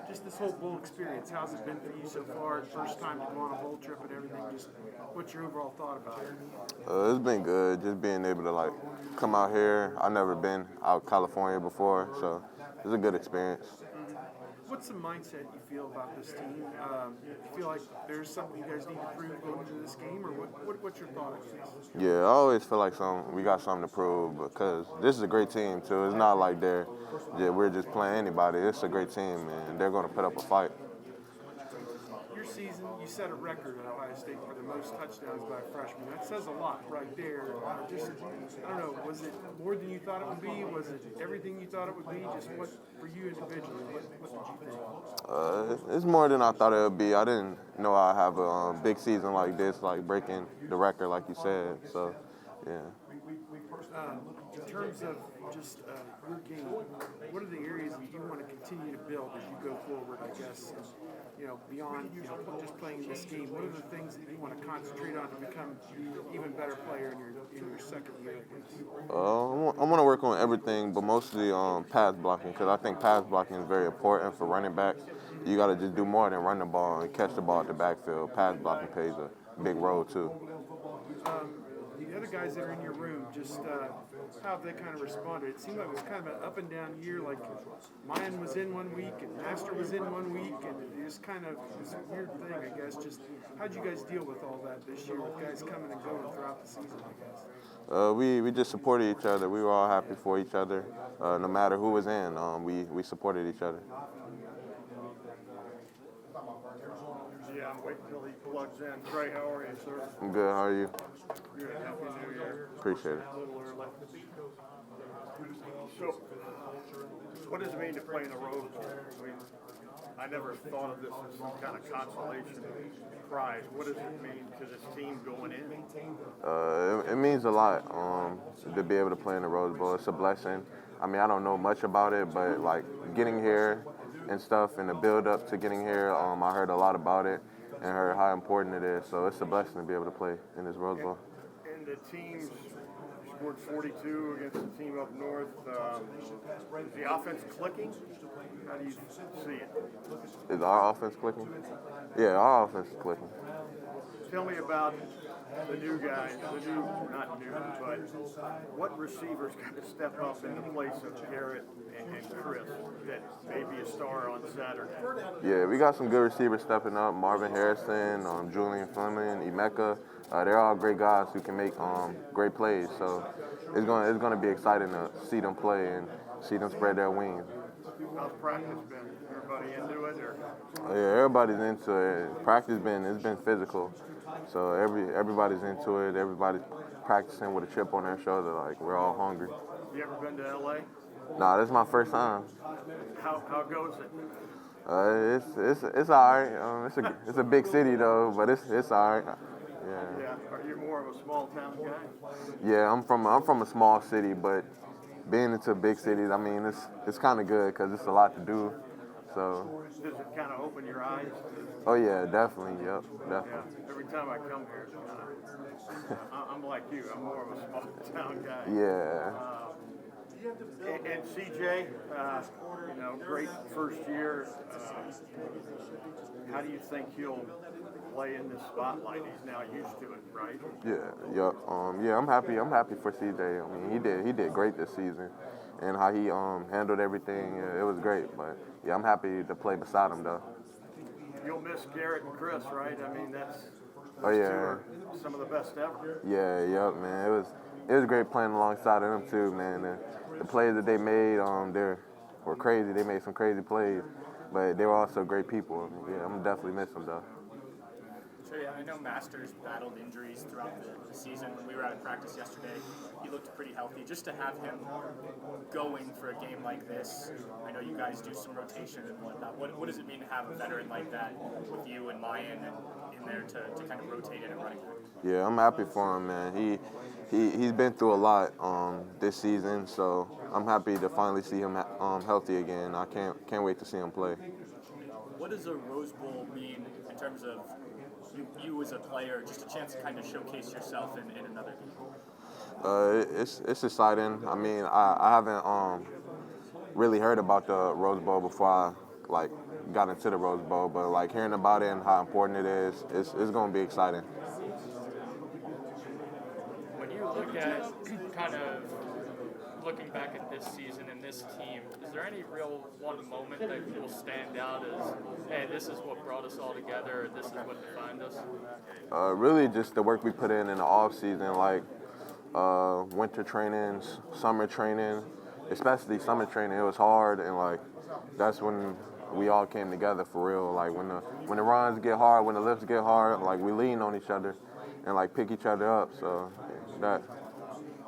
Just this whole bowl experience, how's it been for you so far? First time to go on a bowl trip and everything. Just what's your overall thought about it? It's been good, just being able to come out here. I've never been out California before, so it's a good experience. What's the mindset you feel about this team? You feel like there's something you guys need to prove going into this game, or what's your thought on this? Yeah, I always feel like we got something to prove because this is a great team too. It's not like we're just playing anybody. It's a great team, and they're going to put up a fight. Your season, you set a record at Ohio State for the most touchdowns by a freshman. That says a lot right there. I don't know, was it more than you thought it would be? Was it everything you thought it would be? Just what, for you individually, what did you think? It's more than I thought it would be. I didn't know I'd have a big season like this, like breaking the record like you said. So, yeah. In terms of just your game, what are the areas that you want to continue to build as you go forward, I guess? Beyond just playing this game, what are the things that you want to concentrate on to become an even better player in your second year? I want to work on everything, but mostly pass blocking because I think pass blocking is very important for running backs. You got to just do more than run the ball and catch the ball at the backfield. Pass blocking plays a big role too. The other guys that are in your room, just how have they kind of responded? It seemed like it was kind of an up and down year. Like Mayan was in 1 week and Master was in 1 week, and it was kind of this weird thing, I guess. Just how'd you guys deal with all that this year with guys coming and going throughout the season, I guess? We just supported each other. We were all happy for each other. No matter who was in, we supported each other. Yeah, I'm waiting until he plugs in. Trey, how are you, sir? I'm good. How are you? Good. Happy New Year. Appreciate it. A little early. So, what does it mean to play in the Rose Bowl? I never thought of this as some kind of consolation prize. What does it mean to this team going in? It means a lot to be able to play in the Rose Bowl. It's a blessing. I mean, I don't know much about it, but getting here and stuff and the build up to getting here, I heard a lot about it and heard how important it is. So it's a blessing to be able to play in this Rose Bowl. And the teams scored 42 against the team up north. Is the offense clicking? How do you see it? Is our offense clicking? Yeah, our offense is clicking. Tell me about the new guys, not new, but what receivers got to step up in the place of Garrett and Chris that may be a star on Saturday? Yeah, we got some good receivers stepping up. Marvin Harrison, Julian Fleming, Emeka. They're all great guys who can make great plays. So it's going to be exciting to see them play and see them spread their wings. How's practice been? Everybody into it? Yeah, everybody's into it. Practice it's been physical. So everybody's into it. Everybody's practicing with a chip on their shoulder. Like, we're all hungry. You ever been to L.A.? Nah, this is my first time. How goes it? It's all right. It's a big city though, but it's all right. Yeah. Are you more of a small town guy? Yeah, I'm from a small city, but being into big cities, I mean, it's kind of good because it's a lot to do. So. Does it kind of open your eyes? Oh yeah, definitely. Yep, definitely. Yeah. Every time I come here, I'm like you. I'm more of a small town guy. Yeah. And CJ, great first year. How do you think he'll play in this spotlight? He's now used to it, right? Yeah. Yep. Yeah, I'm happy. I'm happy for CJ. I mean, he did great this season, and how he handled everything. It was great. But yeah, I'm happy to play beside him though. You'll miss Garrett and Chris, right? I mean, oh yeah, two are some of the best ever. Yeah, yep, man. It was great playing alongside of them too, man. The plays that they made, they were crazy. They made some crazy plays, but they were also great people. Yeah, I'm definitely miss them though. So yeah, I know Masters battled injuries throughout the season. When we were out of practice yesterday, he looked pretty healthy. Just to have him going for a game like this, I know you guys do some rotation and whatnot. What does it mean to have a veteran like that with you and Mayan and in there to kind of rotate in and running back? Yeah, I'm happy for him, man. He's been through a lot this season, so I'm happy to finally see him healthy again. I can't wait to see him play. What does a Rose Bowl mean in terms of you as a player, just a chance to kind of showcase yourself in another game? It's exciting. I mean, I haven't really heard about the Rose Bowl before like got into the Rose Bowl, but like hearing about it and how important it is, it's going to be exciting. When you look at kind of looking back at this season and this team, is there any real one moment that will stand out as, hey, this is what brought us all together, or this is what defined us? Really just the work we put in the off season, like winter trainings, summer training, especially summer training. It was hard, and like that's when we all came together for real. Like when the runs get hard, when the lifts get hard, like we lean on each other and like pick each other up. So that's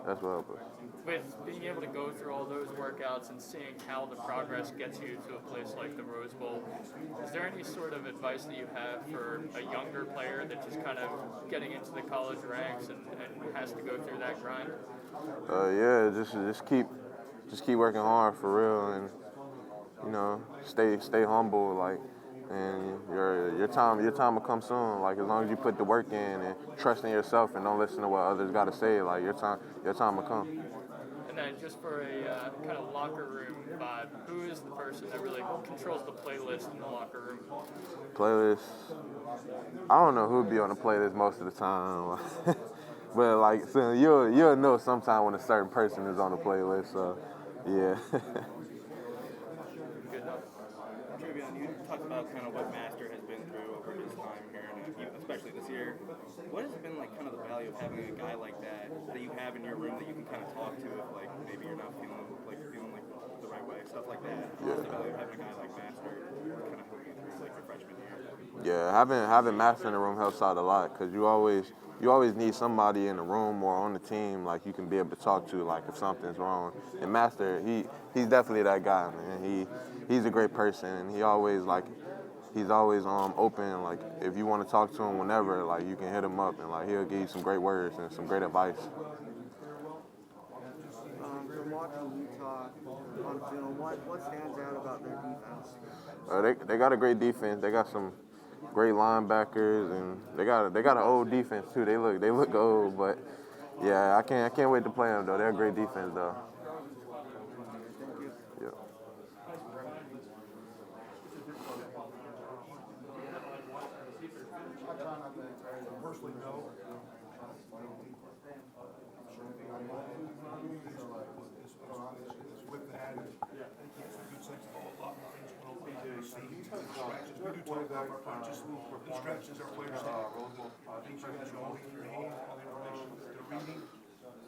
what helped us. With being able to go through all those workouts and seeing how the progress gets you to a place like the Rose Bowl, is there any sort of advice that you have for a younger player that's just kind of getting into the college ranks and has to go through that grind? Yeah, just keep working hard for real, and you know, stay humble, like, and your time will come soon. Like as long as you put the work in and trust in yourself and don't listen to what others got to say, like your time will come. And then just for a kind of locker room vibe, who is the person that really controls the playlist in the locker room? Playlist, I don't know who'd be on the playlist most of the time. But like, so you'll know sometime when a certain person is on the playlist. So, yeah. Good enough. TreVeyon, you talked about kind of what Master has been through over his time here, and especially this year. What has been like kind of the value of having a guy like that you have in your room that you can kind of talk to if like maybe you're not feeling like the right way, stuff like that? What's the value of having a guy like Master kind of help you through like your freshman year? Yeah, having Master in the room helps out a lot because you always need somebody in the room or on the team like you can be able to talk to like if something's wrong. And Master, he's definitely that guy, man. He's a great person, and he's always open. Like if you want to talk to him whenever, like you can hit him up and like he'll give you some great words and some great advice. From watching Utah on film, what stands out about their defense? They got a great defense. They got some great linebackers, and they got an old defense too. They look old, but yeah, I can't wait to play them though. They're a great defense though. Yeah. Personally, no. With that, it's a good sense of a lot more things going on behind the scenes. Distractions. We do talk about our punches, distractions our players have. Things you guys are all in your hands, all the information that they're reading.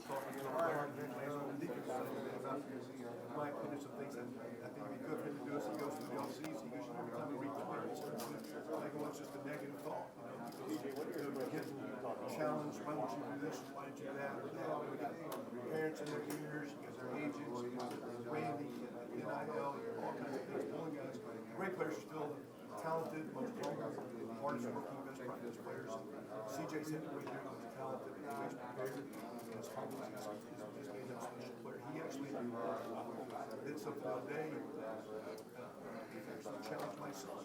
Talking to our player, in my opinion, some things that I think would be good for him to do as he goes through the offseason. He goes every time we read the players. I think it's just a negative thought. You get challenged. Why don't you do this? Why don't you do that? We got parents in their ears, because they're agents, Randy, NIL, all kinds of things. Pulling guys. Great players are still talented, much longer, hardest working, best practice players. CJ's hit the way there with the talent that he's prepared. And his humble, he's made that special player. He actually did something the other day. He actually challenged my son.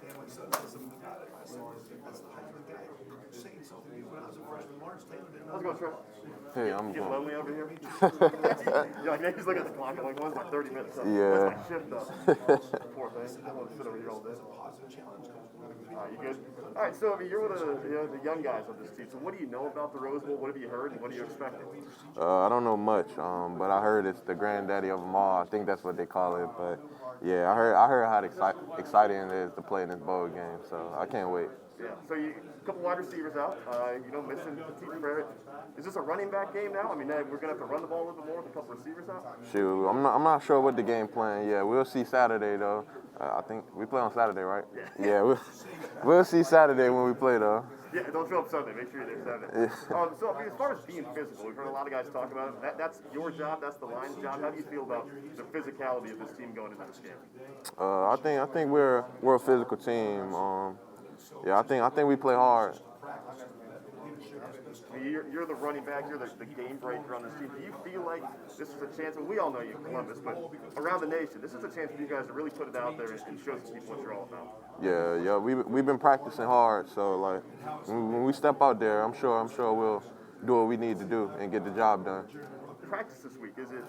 And my son said something about it. I said, that's the height of the guy. Saying something to me when I was a freshman. Lawrence Taylor didn't know. How's it going, Trey? Hey, I'm Get going. lonely over here? You're like, man, he's looking at the clock. I'm like, when's my 30 minutes up? Yeah. When's my shift up? Poor thing. I want to sit over here all day. You good? All right, so I mean, you're one of the young guys on this team. So what do you know about the Rose Bowl? What have you heard, and what are you expecting? I don't know much, but I heard it's the granddaddy of them all. I think that's what they call it. But yeah, I heard how exciting it is to play in this bowl game. So I can't wait. Yeah. So a couple wide receivers out. Missing Petit Barrett. Is this a running back game now? I mean, we're gonna have to run the ball a little bit more with a couple receivers out. Shoot, I'm not sure what the game plan. Yeah, we'll see Saturday though. I think we play on Saturday, right? Yeah. Yeah, we'll see Saturday when we play though. Yeah, don't show up Sunday. Make sure you're there Saturday. Yeah. So I mean, as far as being physical, we've heard a lot of guys talk about it. That's your job. That's the line's job. How do you feel about the physicality of this team going into this game? I think we're a physical team. Yeah, I think we play hard. I mean, you're the running back. You're the game breaker on this team. Do you feel like this is a chance? And we all know you in Columbus, but around the nation, this is a chance for you guys to really put it out there and show some people what you're all about. Yeah, we've been practicing hard. So like when we step out there, I'm sure we'll do what we need to do and get the job done. practice this week? Is it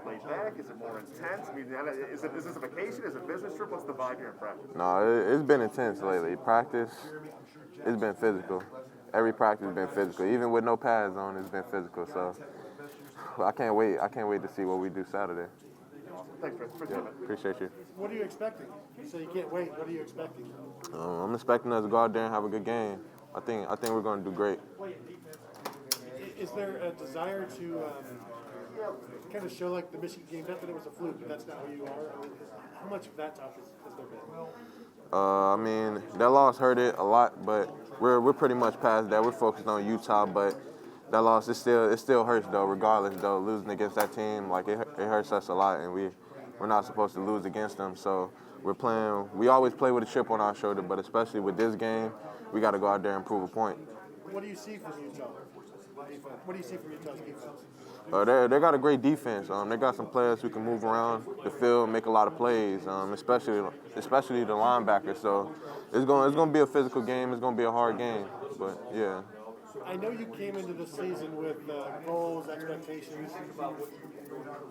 laid back? Is it more intense? I mean, is this a vacation? Is it a business trip? What's the vibe here in practice? No, it's been intense lately. Practice, it's been physical. Every practice has been physical. Even with no pads on, it's been physical. So I can't wait. I can't wait to see what we do Saturday. Thanks, Chris. Yeah, appreciate you. What are you expecting? You say you can't wait. What are you expecting? I'm expecting us to go out there and have a good game. I think we're going to do great. Is there a desire to kind of show like the Michigan game? Not that it was a fluke, but that's not who you are. I mean, how much of that talk has there been? I mean, that loss hurt it a lot, but we're pretty much past that. We're focused on Utah, but that loss it still hurts though. Regardless though, losing against that team, like it hurts us a lot, and we're not supposed to lose against them. So we're playing. We always play with a chip on our shoulder, but especially with this game, we got to go out there and prove a point. What do you see from Utah? What do you see from Utah's defense? They got a great defense. They got some players who can move around the field, make a lot of plays, especially the linebackers. So it's going to be a physical game. It's going to be a hard game. But yeah. I know you came into the season with goals, expectations.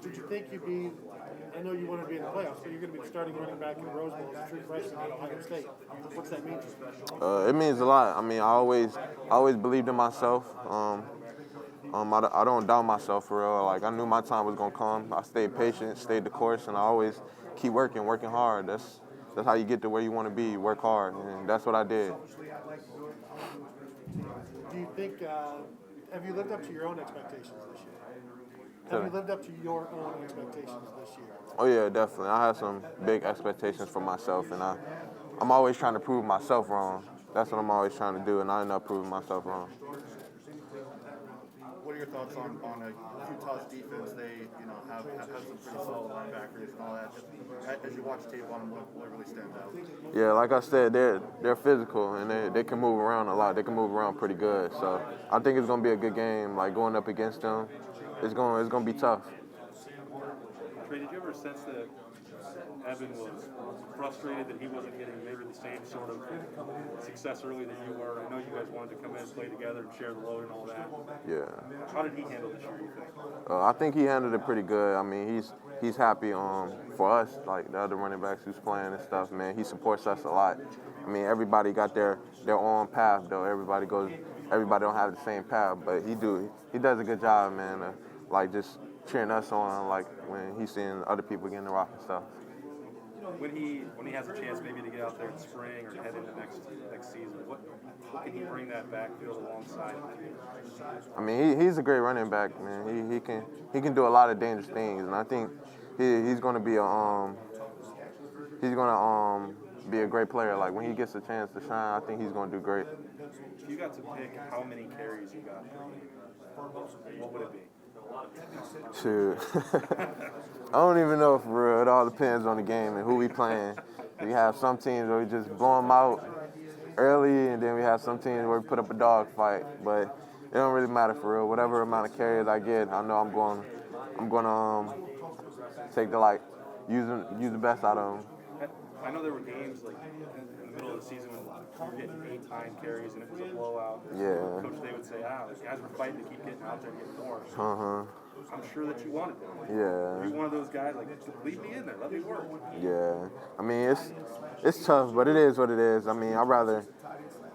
Did you think you'd be? I know you wanted to be in the playoffs, but you're going to be starting running back in the Rose Bowl as a true freshman at Ohio State. What's that mean to you? It means a lot. I mean, I always believed in myself. I don't doubt myself for real. Like I knew my time was gonna come. I stayed patient, stayed the course, and I always keep working hard. That's how you get to where you want to be. You work hard, and that's what I did. Do you think? Have you lived up to your own expectations this year? Have you lived up to your own expectations this year? Oh yeah, definitely. I have some big expectations for myself, and I'm always trying to prove myself wrong. That's what I'm always trying to do, and I end up proving myself wrong. What are your thoughts on Utah's defense? They, have some pretty solid linebackers and all that. As you watch tape on them, what really stands out? Yeah, like I said, they're physical and they can move around a lot. They can move around pretty good. So I think it's gonna be a good game. Like going up against them, it's gonna be tough. Trey, did you ever sense that Evan was frustrated that he wasn't getting maybe the same sort of success early that you were? I know you guys wanted to come in and play together and share the load and all that. Yeah. How did he handle this year, you think? I think he handled it pretty good. I mean, he's happy for us, like the other running backs who's playing and stuff, man. He supports us a lot. I mean, everybody got their own path, though. Everybody don't have the same path, but he does a good job, man, like just cheering us on, like when he's seeing other people getting the rock and stuff. When he has a chance maybe to get out there in spring or head into next season, what can he bring that backfield alongside him? I mean, he's a great running back, man. He can do a lot of dangerous things, and I think he's going to be be a great player. Like when he gets a chance to shine, I think he's going to do great. If you got to pick how many carries you got, what would it be? Shoot. I don't even know for real. It all depends on the game and who we playing. We have some teams where we just blow them out early, and then we have some teams where we put up a dog fight. But it don't really matter for real. Whatever amount of carries I get, I know I'm going to take use the best out of them. I know there were games like in the middle of the season when you were getting 8-9 carries and it was a blowout. Yeah. Coach, they would say, the guys were fighting to keep getting out there and getting more. Uh-huh. I'm sure that you wanted that. Yeah. You're one of those guys, like, leave me in there, let me work. Yeah. I mean, it's tough, but it is what it is. I mean, I'd rather,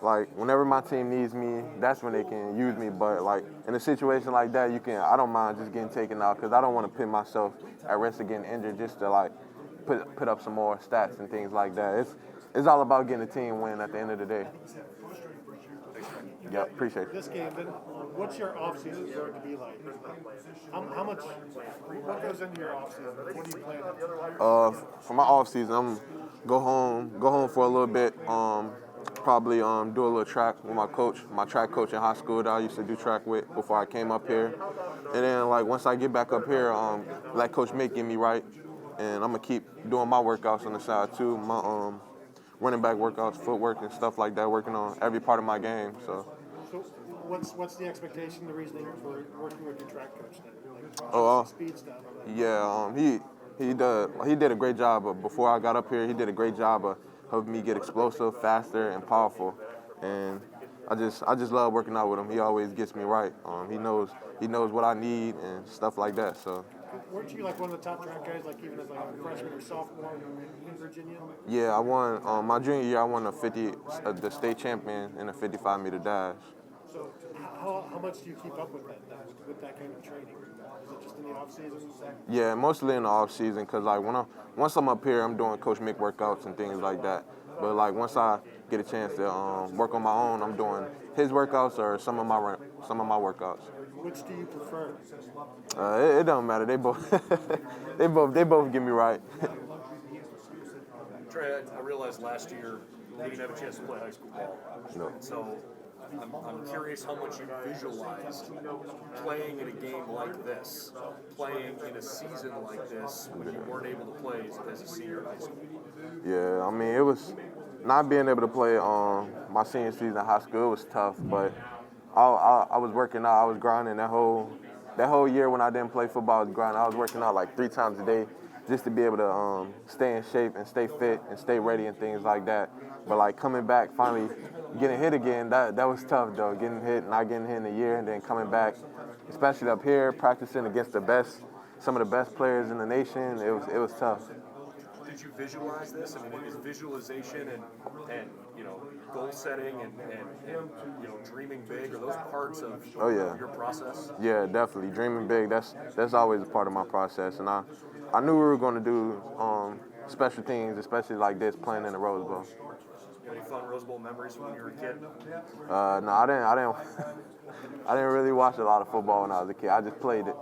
like, whenever my team needs me, that's when they can use me. But, like, in a situation like that, I don't mind just getting taken out because I don't want to put myself at risk of getting injured just to, like, put up some more stats and things like that. It's all about getting a team win at the end of the day. Yeah, appreciate it. This game, then, what's your offseason going to be like? What goes into your offseason? What do you plan? For my offseason, I'm go home for a little bit. Probably do a little track with my track coach in high school that I used to do track with before I came up here. And then like once I get back up here, let Coach Mick get me right, and I'm gonna keep doing my workouts on the side too. My running back workouts, footwork and stuff like that, working on every part of my game. So what's the expectation, the reasoning for working with your track coach then? Speed stuff. Yeah, he did a great job. But before I got up here, he did a great job of helping me get explosive, faster, and powerful. And I just love working out with him. He always gets me right. He knows what I need and stuff like that. So. Weren't you like one of the top track guys, like even as like a freshman or sophomore in Virginia? Yeah, I won my junior year. I won the state champion in a 55-meter dash. So how much do you keep up with that kind of training? Is it just in the off season? Yeah, mostly in the off season, because like once I'm up here, I'm doing Coach Mick workouts and things like that. But like once I get a chance to work on my own, I'm doing his workouts or some of my workouts. Which do you prefer? It don't matter. They both they both get me right. Trey, I realized last year you didn't have a chance to play high school ball. No. So I'm curious how much you visualized playing in a game like this, playing in a season like this when you weren't able to play as a senior in high school. Yeah, I mean, it was not being able to play my senior season in high school. It was tough, but I was working out. I was grinding that whole year when I didn't play football. I was grinding. I was working out like 3 times a day just to be able to stay in shape and stay fit and stay ready and things like that. But like coming back, finally getting hit again, that was tough though. Getting hit, not getting hit in a year, and then coming back, especially up here, practicing against some of the best players in the nation. It was tough. Did you visualize this? I mean, is visualization and goal setting and dreaming big, are those parts of your process? Yeah, definitely. Dreaming big, that's always a part of my process. And I knew we were going to do special things, especially like this, playing in the Rose Bowl. Any fun Rose Bowl memories from when you were a kid? No, I didn't. I didn't really watch a lot of football when I was a kid. I just played it.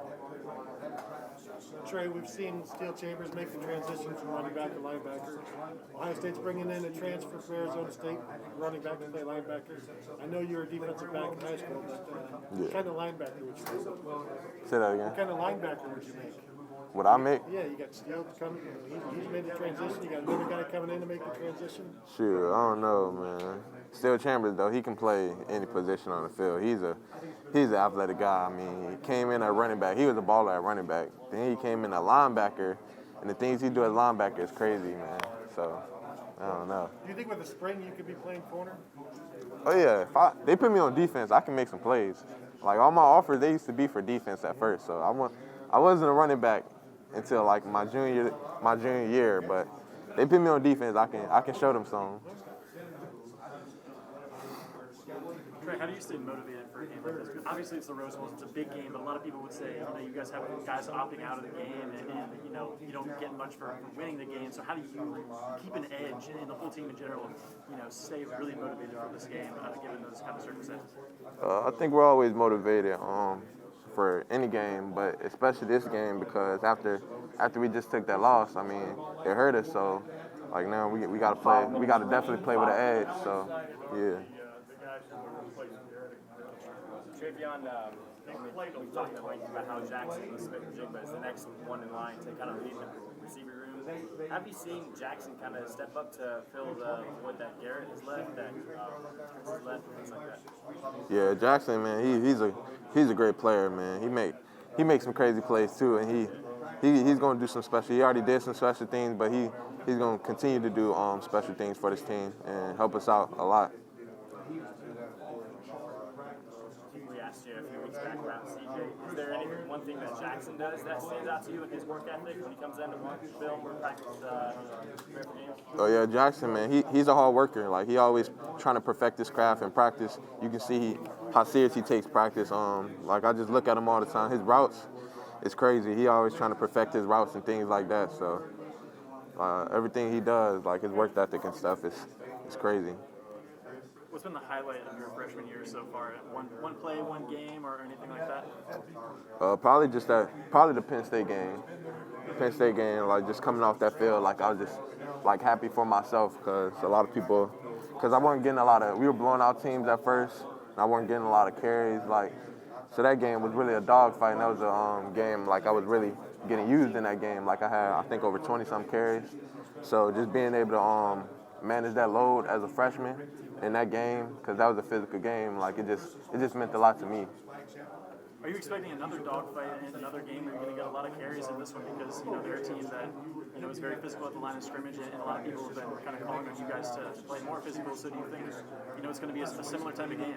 Trey, we've seen Steel Chambers make the transition from running back to linebacker. Ohio State's bringing in a transfer from Arizona State, running back to play linebacker. I know you were a defensive back in high school, but what kind of linebacker would you make? Say that again. What kind of linebacker would you make? What I make? Yeah, you got Steel coming. He's made the transition. You got another guy coming in to make the transition. Sure, I don't know, man. Steel Chambers, though, he can play any position on the field. He's an athletic guy. I mean, he came in at running back. He was a baller at running back. Then he came in at linebacker, and the things he do as linebacker is crazy, man. So, I don't know. Do you think with the spring you could be playing corner? Oh, yeah. If they put me on defense, I can make some plays. Like, all my offers, they used to be for defense at first. So, I wasn't a running back until, like, my junior year. But they put me on defense, I can show them something. Trey, how do you stay motivated for a game like this? Because obviously it's the Rose Bowl, it's a big game, but a lot of people would say, you guys have guys opting out of the game, and you don't get much for winning the game. So how do you keep an edge, and the whole team in general, stay really motivated for this game, given those kind of circumstances? I think we're always motivated for any game, but especially this game because after we just took that loss, I mean, it hurt us. So like now we got to play. We got to definitely play with an edge. So yeah. TreVeyon, we talked about how Jackson Smith-Njigba is the next one in line to kind of lead the receiver room. Have you seen Jackson kind of step up to fill the void that Garrett has left, that Chris has left, things like that? Yeah, Jackson, man, he's a great player, man. He makes some crazy plays too, and he's going to do some special. He already did some special things, but he's going to continue to do special things for this team and help us out a lot. A few weeks back around CJ. Is there one thing that Jackson does that stands out to you in his work ethic when he comes in to watch film or practice games? Oh yeah, Jackson, man, he's a hard worker. Like he always trying to perfect his craft in practice. You can see how serious he takes practice. Like I just look at him all the time. His routes, it's crazy. He always trying to perfect his routes and things like that. So everything he does, like his work ethic and stuff, is crazy. What's been the highlight of your freshman year so far? One play, one game, or anything like that? Probably the Penn State game. Like just coming off that field, like I was just like happy for myself because a lot of people, because I wasn't getting we were blowing out teams at first, and I wasn't getting a lot of carries. So that game was really a dogfight, and that was a game like I was really getting used in that game. Like I had, I think, over 20-some carries. So just being able to manage that load as a freshman in that game, because that was a physical game, like it just meant a lot to me. Are you expecting another dogfight in another game? Are you going to get a lot of carries in this one because they're a team that is very physical at the line of scrimmage, and a lot of people have been kind of calling on you guys to play more physical. So do you think it's going to be a similar type of game?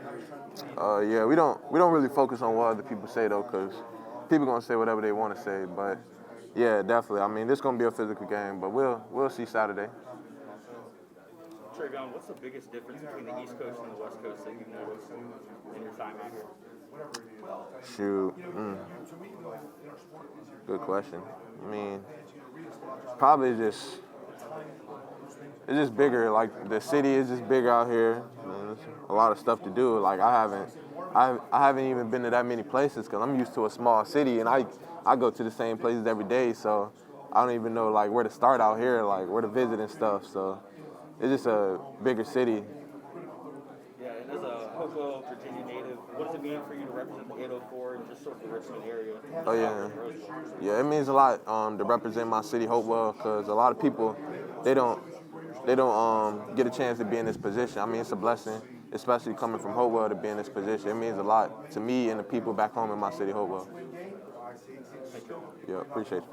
Yeah, we don't really focus on what other people say though, because people gonna say whatever they want to say. But yeah, definitely. I mean, this gonna be a physical game, but we'll see Saturday. TreVeyon, what's the biggest difference between the East Coast and the West Coast that you've noticed in your time out here? Shoot. Good question. I mean, probably it's just bigger. Like the city is just bigger out here. There's a lot of stuff to do. Like I haven't even been to that many places because I'm used to a small city, and I go to the same places every day. So I don't even know like where to start out here, like where to visit and stuff. So it's just a bigger city. Yeah, and as a Hopewell, Virginia native, what does it mean for you to represent the 804 and just sort of the Richmond area? Oh yeah, yeah. It means a lot to represent my city, Hopewell, because a lot of people they don't get a chance to be in this position. I mean, it's a blessing, especially coming from Hopewell to be in this position. It means a lot to me and the people back home in my city, Hopewell. Yeah, appreciate it.